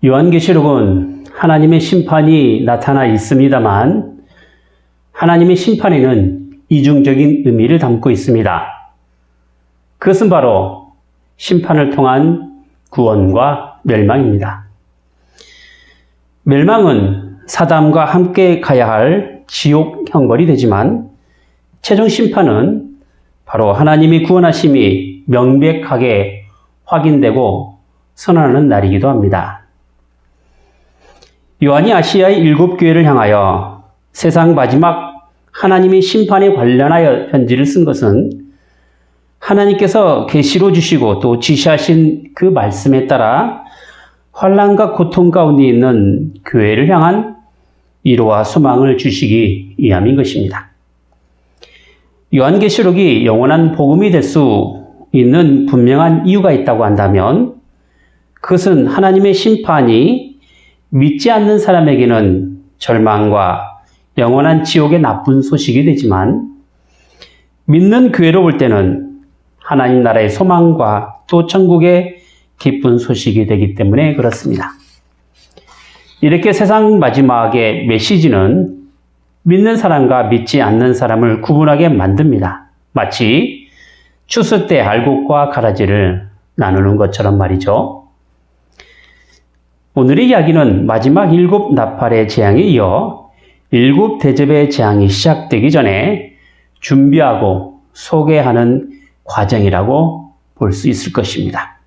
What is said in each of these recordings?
요한계시록은 하나님의 심판이 나타나 있습니다만 하나님의 심판에는 이중적인 의미를 담고 있습니다. 그것은 바로 심판을 통한 구원과 멸망입니다. 멸망은 사담과 함께 가야 할 지옥 형벌이 되지만 최종 심판은 바로 하나님의 구원하심이 명백하게 확인되고 선언하는 날이기도 합니다. 요한이 아시아의 7교회를 향하여 세상 마지막 하나님의 심판에 관련하여 편지를 쓴 것은 하나님께서 계시로 주시고 또 지시하신 그 말씀에 따라 환난과 고통 가운데 있는 교회를 향한 위로와 소망을 주시기 위함인 것입니다. 요한계시록이 영원한 복음이 될 수 있는 분명한 이유가 있다고 한다면 그것은 하나님의 심판이 믿지 않는 사람에게는 절망과 영원한 지옥의 나쁜 소식이 되지만 믿는 교회로 볼 때는 하나님 나라의 소망과 또 천국의 기쁜 소식이 되기 때문에 그렇습니다. 이렇게 세상 마지막의 메시지는 믿는 사람과 믿지 않는 사람을 구분하게 만듭니다. 마치 추수 때 알곡과 가라지를 나누는 것처럼 말이죠. 오늘의 이야기는 마지막 7 나팔의 재앙에 이어 7 대접의 재앙이 시작되기 전에 준비하고 소개하는 과정이라고 볼 수 있을 것입니다.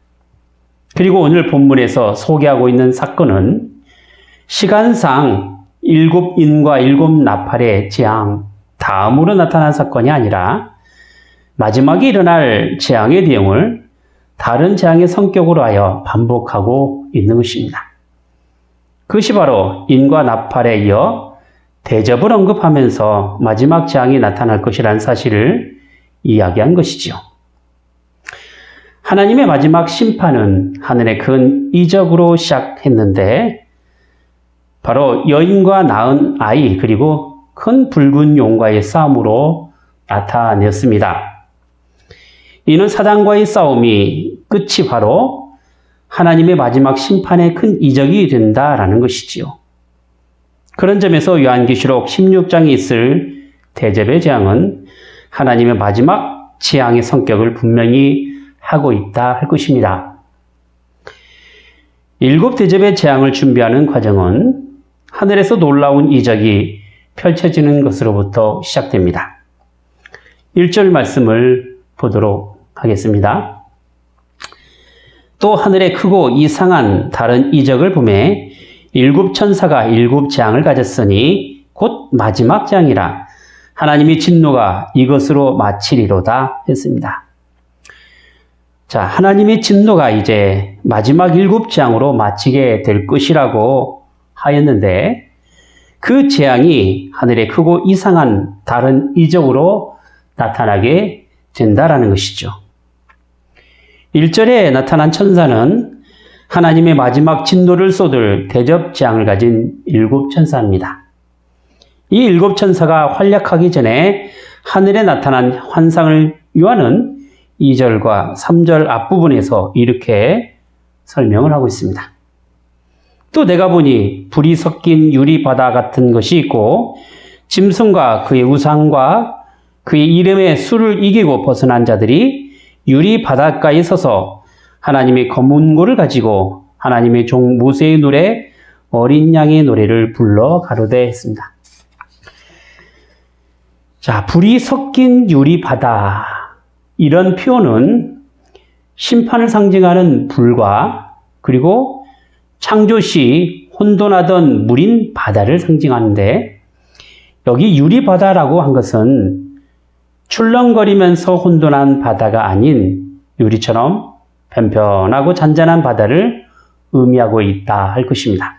그리고 오늘 본문에서 소개하고 있는 사건은 시간상 7인과 7 나팔의 재앙 다음으로 나타난 사건이 아니라 마지막에 일어날 재앙의 내용을 다른 재앙의 성격으로 하여 반복하고 있는 것입니다. 그것이 바로 인과 나팔에 이어 대접을 언급하면서 마지막 재앙이 나타날 것이라는 사실을 이야기한 것이지요. 하나님의 마지막 심판은 하늘의 큰 이적으로 시작했는데 바로 여인과 낳은 아이 그리고 큰 붉은 용과의 싸움으로 나타냈습니다. 이는 사단과의 싸움이 끝이 바로 하나님의 마지막 심판의 큰 이적이 된다라는 것이지요. 그런 점에서 요한계시록 16장에 있을 대접의 재앙은 하나님의 마지막 재앙의 성격을 분명히 하고 있다 할 것입니다. 7 대접의 재앙을 준비하는 과정은 하늘에서 놀라운 이적이 펼쳐지는 것으로부터 시작됩니다. 1절 말씀을 보도록 하겠습니다. 또 하늘에 크고 이상한 다른 이적을 보매 7 천사가 7 재앙을 가졌으니 곧 마지막 재앙이라 하나님의 진노가 이것으로 마치리로다 했습니다. 자, 하나님의 진노가 이제 마지막 7 재앙으로 마치게 될 것이라고 하였는데 그 재앙이 하늘에 크고 이상한 다른 이적으로 나타나게 된다라는 것이죠. 1절에 나타난 천사는 하나님의 마지막 진노를 쏟을 대접 재앙을 가진 7 천사입니다. 이 7 천사가 활약하기 전에 하늘에 나타난 환상을 요한은 2절과 3절 앞부분에서 이렇게 설명을 하고 있습니다. 또 내가 보니 불이 섞인 유리 바다 같은 것이 있고 짐승과 그의 우상과 그의 이름의 수를 이기고 벗어난 자들이 유리 바닷가에 서서 하나님의 검은고를 가지고 하나님의 종 모세의 노래 어린 양의 노래를 불러 가로되 했습니다. 자, 불이 섞인 유리 바다 이런 표현은 심판을 상징하는 불과 그리고 창조시 혼돈하던 물인 바다를 상징하는데 여기 유리 바다라고 한 것은 출렁거리면서 혼돈한 바다가 아닌 유리처럼 편편하고 잔잔한 바다를 의미하고 있다 할 것입니다.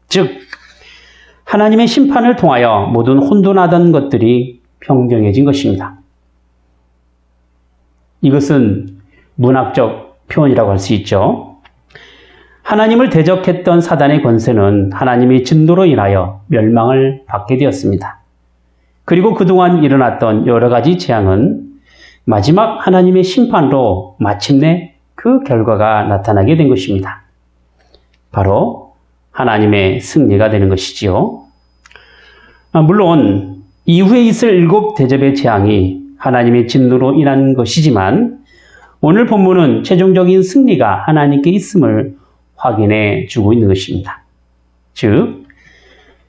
즉 하나님의 심판을 통하여 모든 혼돈하던 것들이 평정해진 것입니다. 이것은 문학적 표현이라고 할 수 있죠. 하나님을 대적했던 사단의 권세는 하나님의 진노로 인하여 멸망을 받게 되었습니다. 그리고 그동안 일어났던 여러 가지 재앙은 마지막 하나님의 심판으로 마침내 그 결과가 나타나게 된 것입니다. 바로 하나님의 승리가 되는 것이지요. 물론 이후에 있을 7 대접의 재앙이 하나님의 진노로 인한 것이지만 오늘 본문은 최종적인 승리가 하나님께 있음을 확인해 주고 있는 것입니다. 즉,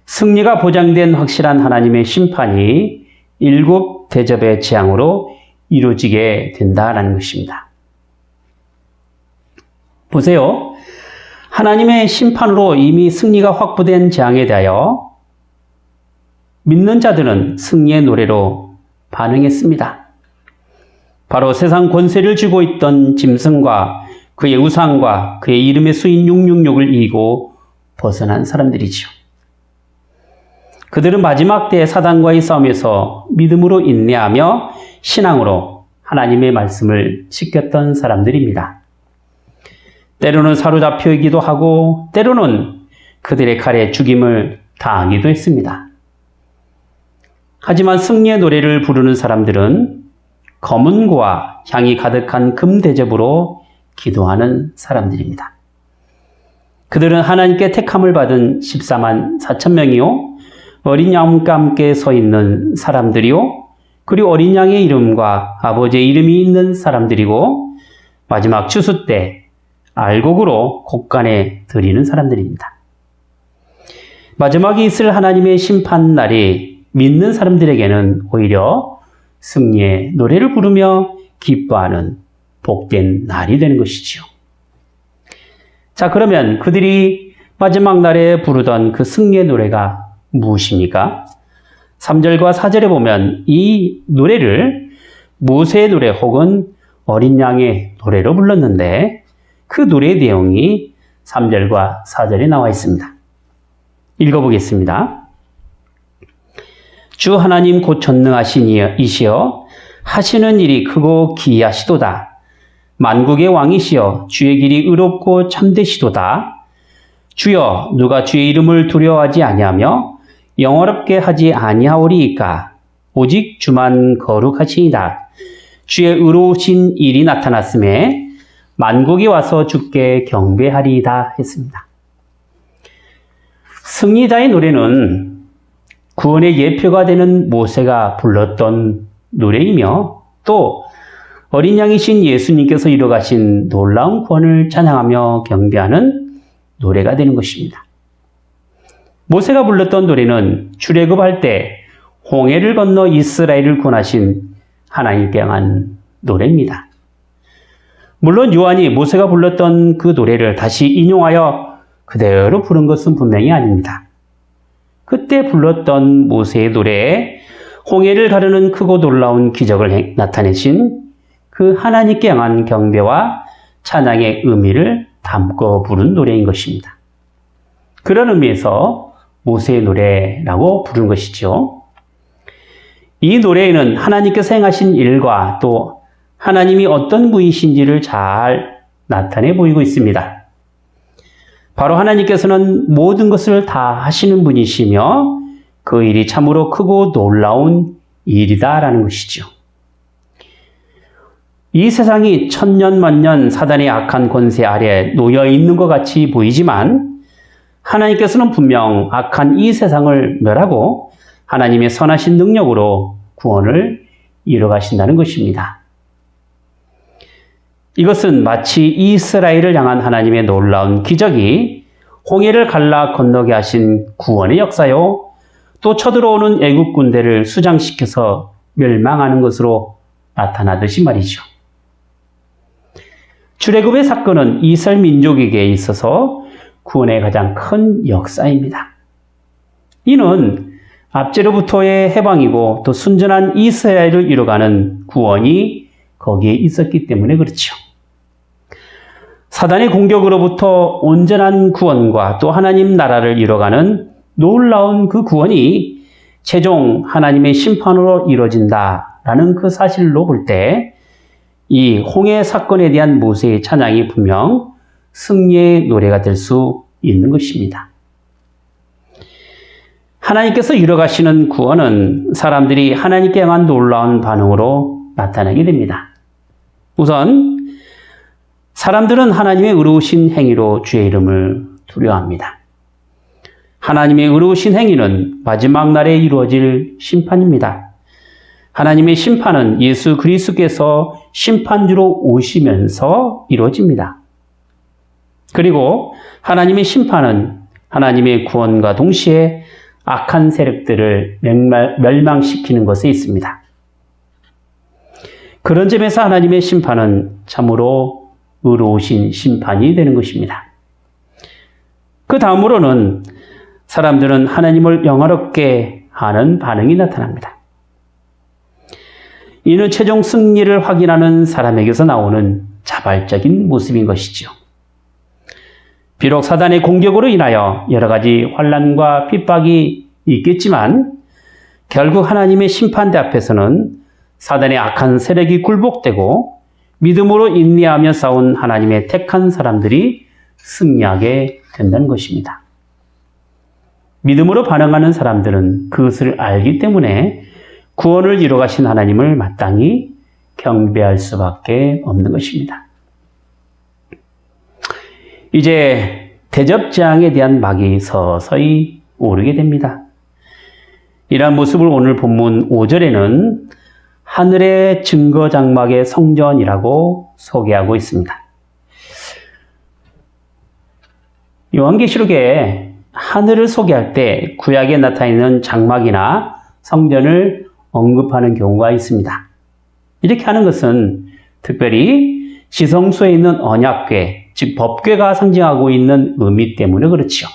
승리가 보장된 확실한 하나님의 심판이 7 대접의 재앙으로 이루어지게 된다라는 것입니다. 보세요. 하나님의 심판으로 이미 승리가 확보된 재앙에 대하여 믿는 자들은 승리의 노래로 반응했습니다. 바로 세상 권세를 쥐고 있던 짐승과 그의 우상과 그의 이름의 수인 666을 이기고 벗어난 사람들이지요. 그들은 마지막 때의 사단과의 싸움에서 믿음으로 인내하며 신앙으로 하나님의 말씀을 지켰던 사람들입니다. 때로는 사로잡히기도 하고 때로는 그들의 칼에 죽임을 당하기도 했습니다. 하지만 승리의 노래를 부르는 사람들은 검은고와 향이 가득한 금대접으로 기도하는 사람들입니다. 그들은 하나님께 택함을 받은 14만 4천 명이요, 어린 양과 함께 서 있는 사람들이요, 그리고 어린 양의 이름과 아버지의 이름이 있는 사람들이고 마지막 추수 때 알곡으로 곳간에 드리는 사람들입니다. 마지막에 있을 하나님의 심판 날이 믿는 사람들에게는 오히려 승리의 노래를 부르며 기뻐하는 복된 날이 되는 것이지요. 자, 그러면 그들이 마지막 날에 부르던 그 승리의 노래가 무엇입니까? 3절과 4절에 보면 이 노래를 모세의 노래 혹은 어린 양의 노래로 불렀는데 그 노래의 내용이 3절과 4절에 나와 있습니다. 읽어보겠습니다. 주 하나님 곧 전능하신 이시여 하시는 일이 크고 기이하시도다. 만국의 왕이시여 주의 길이 의롭고 참되시도다. 주여 누가 주의 이름을 두려워하지 아니하며 영화롭게 하지 아니하오리이까. 오직 주만 거룩하시이다. 주의 의로우신 일이 나타났음에 만국이 와서 주께 경배하리이다 했습니다. 승리자의 노래는 구원의 예표가 되는 모세가 불렀던 노래이며 또 어린 양이신 예수님께서 이루어가신 놀라운 구원을 찬양하며 경배하는 노래가 되는 것입니다. 모세가 불렀던 노래는 출애굽할 때 홍해를 건너 이스라엘을 구원하신 하나님께 향한 노래입니다. 물론 요한이 모세가 불렀던 그 노래를 다시 인용하여 그대로 부른 것은 분명히 아닙니다. 그때 불렀던 모세의 노래에 홍해를 가르는 크고 놀라운 기적을 나타내신 그 하나님께 향한 경배와 찬양의 의미를 담고 부른 노래인 것입니다. 그런 의미에서 모세의 노래라고 부른 것이죠. 이 노래에는 하나님께서 행하신 일과 또 하나님이 어떤 분이신지를 잘 나타내 보이고 있습니다. 바로 하나님께서는 모든 것을 다 하시는 분이시며 그 일이 참으로 크고 놀라운 일이다라는 것이죠. 이 세상이 천년 만년 사단의 악한 권세 아래 놓여 있는 것 같이 보이지만 하나님께서는 분명 악한 이 세상을 멸하고 하나님의 선하신 능력으로 구원을 이뤄가신다는 것입니다. 이것은 마치 이스라엘을 향한 하나님의 놀라운 기적이 홍해를 갈라 건너게 하신 구원의 역사요, 또 쳐들어오는 애국 군대를 수장시켜서 멸망하는 것으로 나타나듯이 말이죠. 출애굽의 사건은 이스라엘 민족에게 있어서 구원의 가장 큰 역사입니다. 이는 압제로부터의 해방이고 또 순전한 이스라엘을 이뤄가는 구원이 거기에 있었기 때문에 그렇죠. 사단의 공격으로부터 온전한 구원과 또 하나님 나라를 이뤄가는 놀라운 그 구원이 최종 하나님의 심판으로 이루어진다라는 그 사실로 볼 때 이 홍해 사건에 대한 모세의 찬양이 분명 승리의 노래가 될 수 있는 것입니다. 하나님께서 이뤄가시는 구원은 사람들이 하나님께 향한 놀라운 반응으로 나타나게 됩니다. 우선 사람들은 하나님의 의로우신 행위로 주의 이름을 두려워합니다. 하나님의 의로우신 행위는 마지막 날에 이루어질 심판입니다. 하나님의 심판은 예수 그리스도께서 심판주로 오시면서 이루어집니다. 그리고 하나님의 심판은 하나님의 구원과 동시에 악한 세력들을 멸망시키는 것에 있습니다. 그런 점에서 하나님의 심판은 참으로 의로우신 심판이 되는 것입니다. 그 다음으로는 사람들은 하나님을 영화롭게 하는 반응이 나타납니다. 이는 최종 승리를 확인하는 사람에게서 나오는 자발적인 모습인 것이지요. 비록 사단의 공격으로 인하여 여러 가지 환난과 핍박이 있겠지만 결국 하나님의 심판대 앞에서는 사단의 악한 세력이 굴복되고 믿음으로 인내하며 싸운 하나님의 택한 사람들이 승리하게 된다는 것입니다. 믿음으로 반응하는 사람들은 그것을 알기 때문에 구원을 이루어가신 하나님을 마땅히 경배할 수밖에 없는 것입니다. 이제 대접재앙에 대한 막이 서서히 오르게 됩니다. 이러한 모습을 오늘 본문 5절에는 하늘의 증거장막의 성전이라고 소개하고 있습니다. 요한계시록에 하늘을 소개할 때 구약에 나타나는 장막이나 성전을 언급하는 경우가 있습니다. 이렇게 하는 것은 특별히 지성소에 있는 언약궤, 즉 법궤가 상징하고 있는 의미 때문에 그렇지요.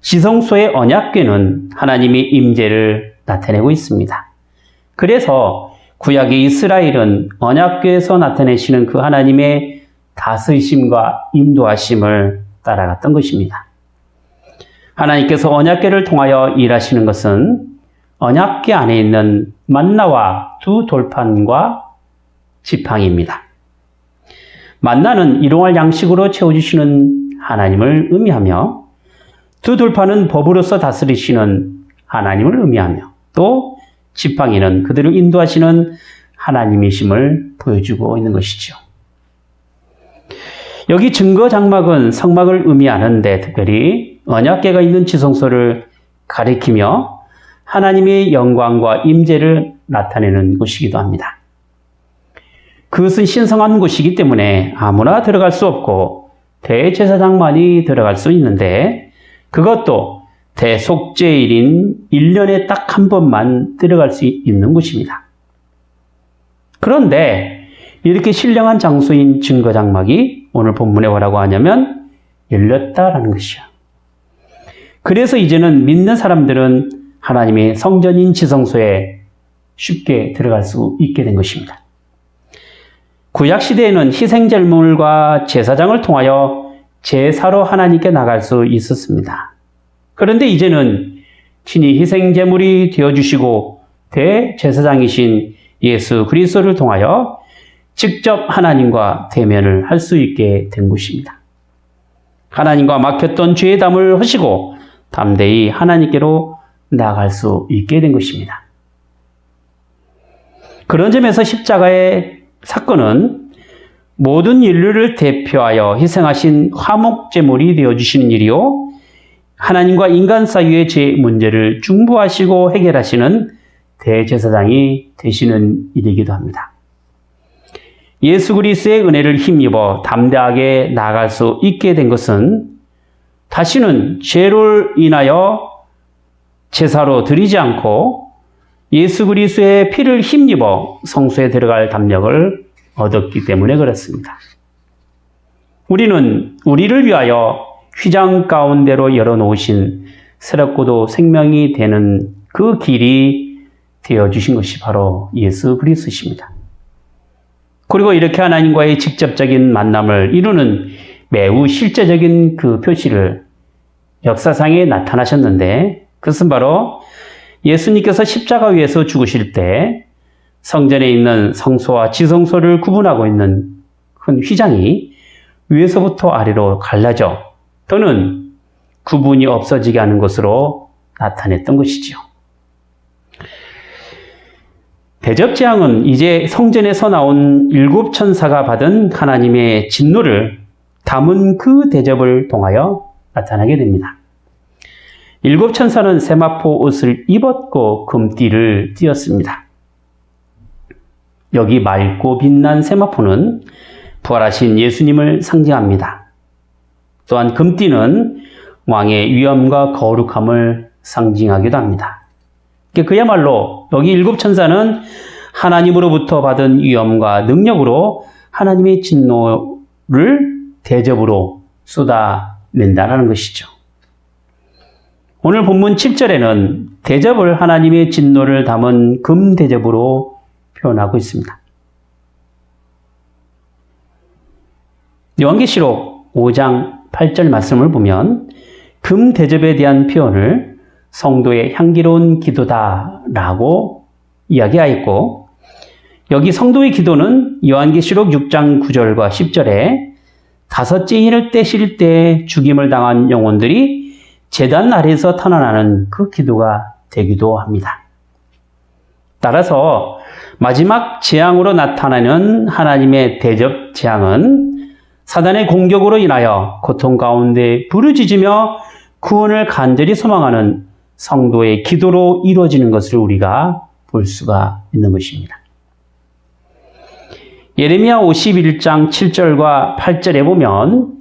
지성소의 언약궤는 하나님의 임재를 나타내고 있습니다. 그래서 구약의 이스라엘은 언약궤에서 나타내시는 그 하나님의 다스리심과 인도하심을 따라갔던 것입니다. 하나님께서 언약궤를 통하여 일하시는 것은 언약궤 안에 있는 만나와 두 돌판과 지팡이입니다. 만나는 일용할 양식으로 채워주시는 하나님을 의미하며 두 돌판은 법으로서 다스리시는 하나님을 의미하며 또 지팡이는 그들을 인도하시는 하나님이심을 보여주고 있는 것이죠. 여기 증거장막은 성막을 의미하는데 특별히 언약궤가 있는 지성소를 가리키며 하나님의 영광과 임재를 나타내는 곳이기도 합니다. 그것은 신성한 곳이기 때문에 아무나 들어갈 수 없고 대제사장만이 들어갈 수 있는데 그것도 대속죄일인 1년에 딱 한 번만 들어갈 수 있는 곳입니다. 그런데 이렇게 신령한 장소인 증거장막이 오늘 본문에 뭐라고 하냐면 열렸다라는 것이죠. 그래서 이제는 믿는 사람들은 하나님의 성전인 지성소에 쉽게 들어갈 수 있게 된 것입니다. 구약시대에는 희생제물과 제사장을 통하여 제사로 하나님께 나갈 수 있었습니다. 그런데 이제는 친히 희생제물이 되어주시고 대제사장이신 예수 그리스도를 통하여 직접 하나님과 대면을 할 수 있게 된 것입니다. 하나님과 막혔던 죄의 담을 허시고 담대히 하나님께로 나아갈 수 있게 된 것입니다. 그런 점에서 십자가의 사건은 모든 인류를 대표하여 희생하신 화목제물이 되어주시는 일이요 하나님과 인간 사이의 죄 문제를 중보하시고 해결하시는 대제사장이 되시는 일이기도 합니다. 예수 그리스도의 은혜를 힘입어 담대하게 나아갈 수 있게 된 것은 다시는 죄를 인하여 제사로 드리지 않고 예수 그리스도의 피를 힘입어 성소에 들어갈 담력을 얻었기 때문에 그렇습니다. 우리는 우리를 위하여 휘장 가운데로 열어놓으신 새롭고도 생명이 되는 그 길이 되어주신 것이 바로 예수 그리스도십니다. 그리고 이렇게 하나님과의 직접적인 만남을 이루는 매우 실제적인 그 표시를 역사상에 나타나셨는데 그것은 바로 예수님께서 십자가 위에서 죽으실 때 성전에 있는 성소와 지성소를 구분하고 있는 큰 휘장이 위에서부터 아래로 갈라져 또는 구분이 없어지게 하는 것으로 나타냈던 것이지요. 대접재앙은 이제 성전에서 나온 7 천사가 받은 하나님의 진노를 담은 그 대접을 통하여 나타나게 됩니다. 일곱 천사는 세마포 옷을 입었고 금띠를 띠었습니다. 여기 맑고 빛난 세마포는 부활하신 예수님을 상징합니다. 또한 금띠는 왕의 위엄과 거룩함을 상징하기도 합니다. 그야말로 여기 일곱 천사는 하나님으로부터 받은 위엄과 능력으로 하나님의 진노를 대접으로 쏟아낸다는 것이죠. 오늘 본문 7절에는 대접을 하나님의 진노를 담은 금 대접으로 표현하고 있습니다. 요한계시록 5장 8절 말씀을 보면 금 대접에 대한 표현을 성도의 향기로운 기도다라고 이야기하였고, 여기 성도의 기도는 요한계시록 6장 9절과 10절에 다섯째 인을 떼실 때 죽임을 당한 영혼들이 제단 아래에서 탄원하는 그 기도가 되기도 합니다. 따라서 마지막 재앙으로 나타나는 하나님의 대접 재앙은 사단의 공격으로 인하여 고통 가운데 부르짖으며 구원을 간절히 소망하는 성도의 기도로 이루어지는 것을 우리가 볼 수가 있는 것입니다. 예레미야 51장 7절과 8절에 보면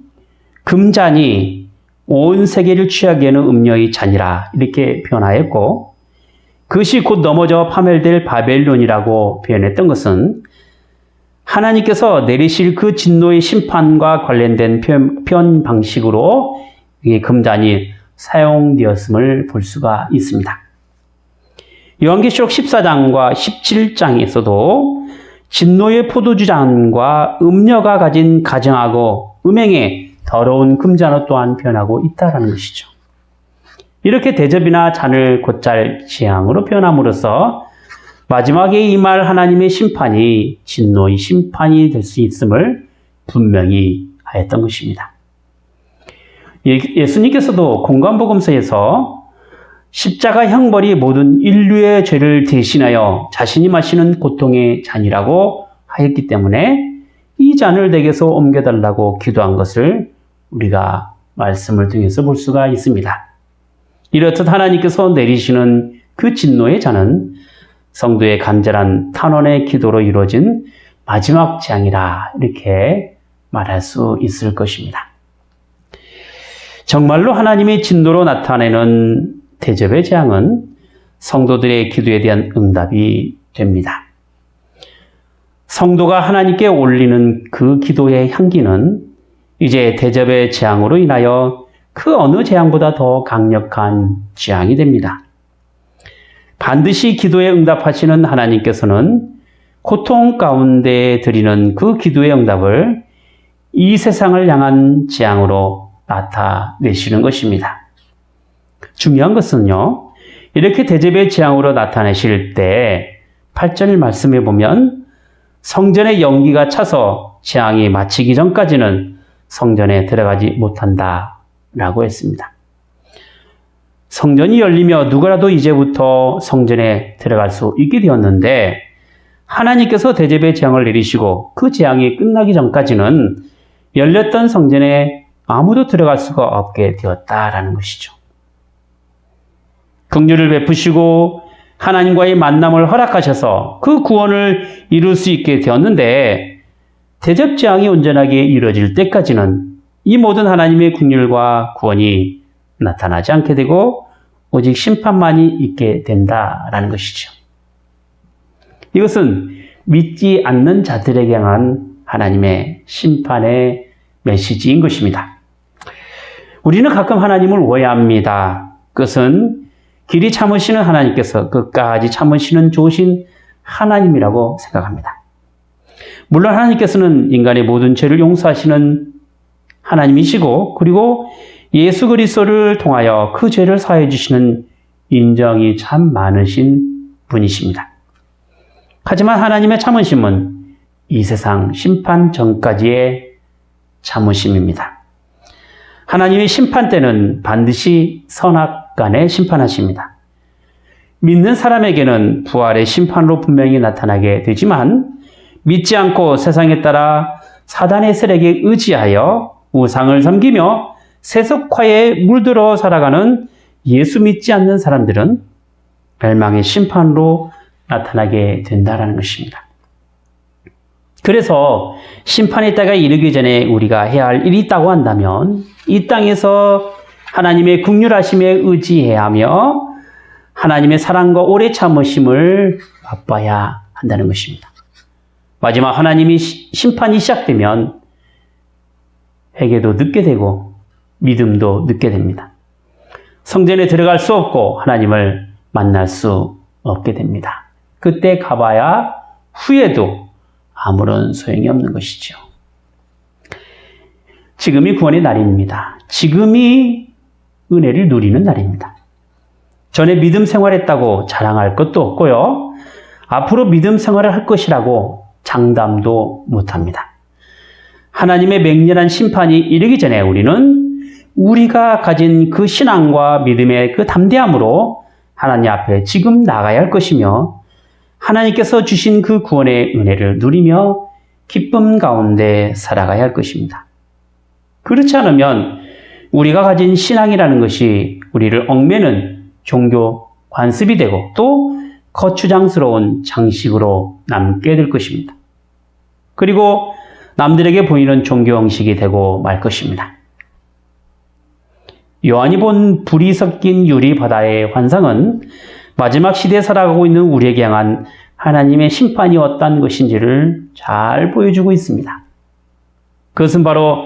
금잔이 온 세계를 취하게 하는 음녀의 잔이라 이렇게 표현하였고, 그것이 곧 넘어져 파멸될 바벨론이라고 표현했던 것은 하나님께서 내리실 그 진노의 심판과 관련된 표현 방식으로 이 금잔이 사용되었음을 볼 수가 있습니다. 요한계시록 14장과 17장에서도 진노의 포도주잔과 음녀가 가진 가증하고 음행의 더러운 금잔을 또한 표현하고 있다는 것이죠. 이렇게 대접이나 잔을 곧잘 재앙으로 표현함으로써 마지막에 임할 하나님의 심판이 진노의 심판이 될 수 있음을 분명히 하였던 것입니다. 예수님께서도 공관복음서에서 십자가 형벌이 모든 인류의 죄를 대신하여 자신이 마시는 고통의 잔이라고 하였기 때문에 이 잔을 내게서 옮겨달라고 기도한 것을 우리가 말씀을 통해서 볼 수가 있습니다. 이렇듯 하나님께서 내리시는 그 진노의 잔은 성도의 간절한 탄원의 기도로 이루어진 마지막 재앙이라 이렇게 말할 수 있을 것입니다. 정말로 하나님의 진노로 나타내는 대접의 재앙은 성도들의 기도에 대한 응답이 됩니다. 성도가 하나님께 올리는 그 기도의 향기는 이제 대접의 재앙으로 인하여 그 어느 재앙보다 더 강력한 재앙이 됩니다. 반드시 기도에 응답하시는 하나님께서는 고통 가운데 드리는 그 기도의 응답을 이 세상을 향한 재앙으로 나타내시는 것입니다. 중요한 것은요, 이렇게 대접의 재앙으로 나타내실 때 8절 말씀에 보면 성전의 연기가 차서 재앙이 마치기 전까지는 성전에 들어가지 못한다 라고 했습니다. 성전이 열리며 누구라도 이제부터 성전에 들어갈 수 있게 되었는데 하나님께서 대접의 재앙을 내리시고 그 재앙이 끝나기 전까지는 열렸던 성전에 아무도 들어갈 수가 없게 되었다라는 것이죠. 긍휼을 베푸시고 하나님과의 만남을 허락하셔서 그 구원을 이룰 수 있게 되었는데 대접 재앙이 온전하게 이루어질 때까지는 이 모든 하나님의 긍휼과 구원이 나타나지 않게 되고 오직 심판만이 있게 된다라는 것이죠. 이것은 믿지 않는 자들에게 향한 하나님의 심판의 메시지인 것입니다. 우리는 가끔 하나님을 오해합니다. 그것은 길이 참으시는 하나님께서 끝까지 참으시는 좋으신 하나님이라고 생각합니다. 물론 하나님께서는 인간의 모든 죄를 용서하시는 하나님이시고 그리고 예수 그리스도를 통하여 그 죄를 사해 주시는 인정이 참 많으신 분이십니다. 하지만 하나님의 참으심은 이 세상 심판 전까지의 참으심입니다. 하나님의 심판 때는 반드시 선악간에 심판하십니다. 믿는 사람에게는 부활의 심판으로 분명히 나타나게 되지만 믿지 않고 세상에 따라 사단의 세력에 의지하여 우상을 섬기며 세속화에 물들어 살아가는 예수 믿지 않는 사람들은 멸망의 심판으로 나타나게 된다는 것입니다. 그래서 심판의 때가 이르기 전에 우리가 해야 할 일이 있다고 한다면 이 땅에서 하나님의 긍휼하심에 의지해야 하며 하나님의 사랑과 오래 참으심을 맛봐야 한다는 것입니다. 마지막 하나님이 심판이 시작되면 회개도 늦게 되고 믿음도 늦게 됩니다. 성전에 들어갈 수 없고 하나님을 만날 수 없게 됩니다. 그때 가봐야 후에도 아무런 소용이 없는 것이죠. 지금이 구원의 날입니다. 지금이 은혜를 누리는 날입니다. 전에 믿음 생활했다고 자랑할 것도 없고요. 앞으로 믿음 생활을 할 것이라고 장담도 못합니다. 하나님의 맹렬한 심판이 이르기 전에 우리는 우리가 가진 그 신앙과 믿음의 그 담대함으로 하나님 앞에 지금 나가야 할 것이며 하나님께서 주신 그 구원의 은혜를 누리며 기쁨 가운데 살아가야 할 것입니다. 그렇지 않으면 우리가 가진 신앙이라는 것이 우리를 얽매는 종교 관습이 되고 또 거추장스러운 장식으로 남게 될 것입니다. 그리고 남들에게 보이는 종교 형식이 되고 말 것입니다. 요한이 본 불이 섞인 유리 바다의 환상은 마지막 시대에 살아가고 있는 우리에게 향한 하나님의 심판이 어떤 것인지를 잘 보여주고 있습니다. 그것은 바로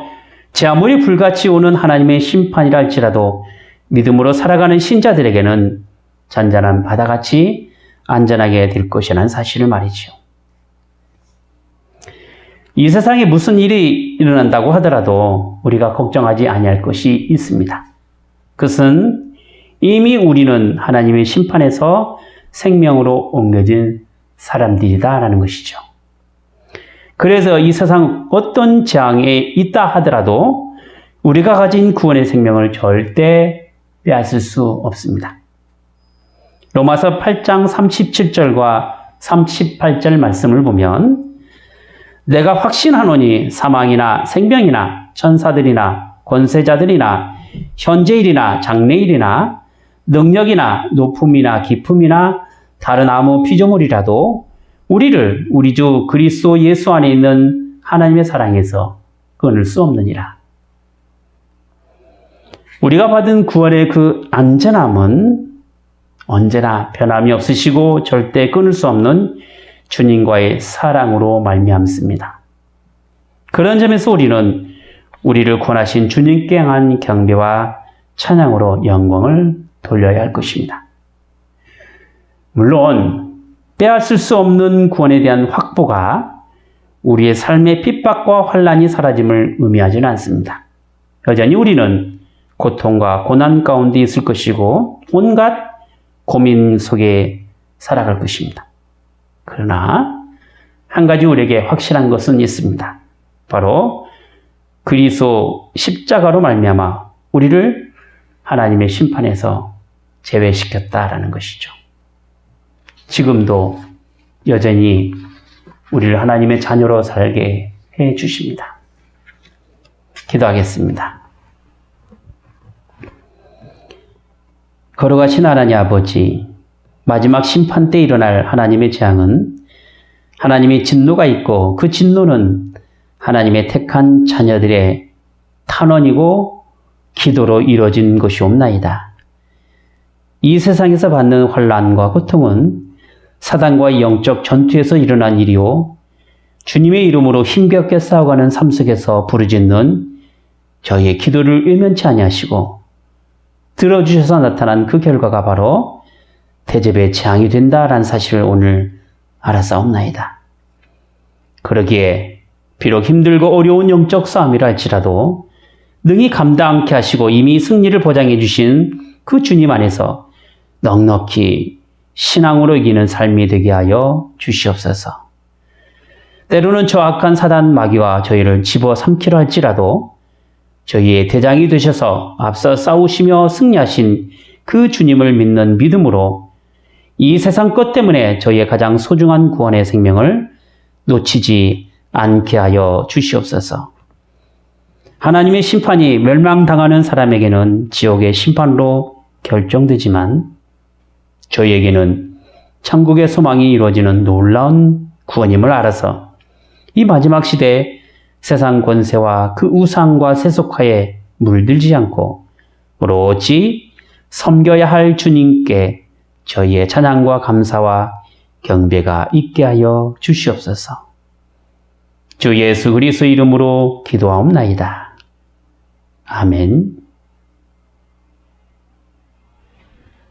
제 아무리 불같이 오는 하나님의 심판이라 할지라도 믿음으로 살아가는 신자들에게는 잔잔한 바다같이 안전하게 될 것이라는 사실을 말이죠. 이 세상에 무슨 일이 일어난다고 하더라도 우리가 걱정하지 아니할 것이 있습니다. 그것은 이미 우리는 하나님의 심판에서 생명으로 옮겨진 사람들이다라는 것이죠. 그래서 이 세상 어떤 재앙에 있다 하더라도 우리가 가진 구원의 생명을 절대 빼앗을 수 없습니다. 로마서 8장 37절과 38절 말씀을 보면 내가 확신하노니 사망이나 생명이나 천사들이나 권세자들이나 현재일이나 장래일이나 능력이나 높음이나 깊음이나 다른 아무 피조물이라도 우리를 우리 주 그리스도 예수 안에 있는 하나님의 사랑에서 끊을 수 없느니라. 우리가 받은 구원의 그 안전함은 언제나 변함이 없으시고 절대 끊을 수 없는 주님과의 사랑으로 말미암습니다. 그런 점에서 우리는 우리를 구원하신 주님께 향한 경배와 찬양으로 영광을 돌려야 할 것입니다. 물론 빼앗을 수 없는 구원에 대한 확보가 우리의 삶의 핍박과 환난이 사라짐을 의미하지는 않습니다. 여전히 우리는 고통과 고난 가운데 있을 것이고 온갖 고민 속에 살아갈 것입니다. 그러나 한 가지 우리에게 확실한 것은 있습니다. 바로 그리스도 십자가로 말미암아 우리를 하나님의 심판에서 제외시켰다라는 것이죠. 지금도 여전히 우리를 하나님의 자녀로 살게 해 주십니다. 기도하겠습니다. 걸어가신 하나님 아버지, 마지막 심판 때 일어날 하나님의 재앙은 하나님의 진노가 있고 그 진노는 하나님의 택한 자녀들의 탄원이고 기도로 이루어진 것이옵나이다. 이 세상에서 받는 환난과 고통은 사단과의 영적 전투에서 일어난 일이요 주님의 이름으로 힘겹게 싸워가는 삶 속에서 부르짖는 저희의 기도를 외면치 아니하시고 들어주셔서 나타난 그 결과가 바로 대접의 재앙이 된다라는 사실을 오늘 알았사옵나이다. 그러기에 비록 힘들고 어려운 영적 싸움이라 할지라도 능히 감당케 하시고 이미 승리를 보장해 주신 그 주님 안에서 넉넉히 신앙으로 이기는 삶이 되게 하여 주시옵소서. 때로는 저 악한 사단 마귀와 저희를 집어삼키려 할지라도 저희의 대장이 되셔서 앞서 싸우시며 승리하신 그 주님을 믿는 믿음으로 이 세상 것 때문에 저희의 가장 소중한 구원의 생명을 놓치지 않게 하여 주시옵소서. 하나님의 심판이 멸망당하는 사람에게는 지옥의 심판으로 결정되지만 저희에게는 천국의 소망이 이루어지는 놀라운 구원임을 알아서 이 마지막 시대에 세상 권세와 그 우상과 세속화에 물들지 않고 오로지 섬겨야 할 주님께 저희의 찬양과 감사와 경배가 있게 하여 주시옵소서. 주 예수 그리스도 이름으로 기도하옵나이다. 아멘.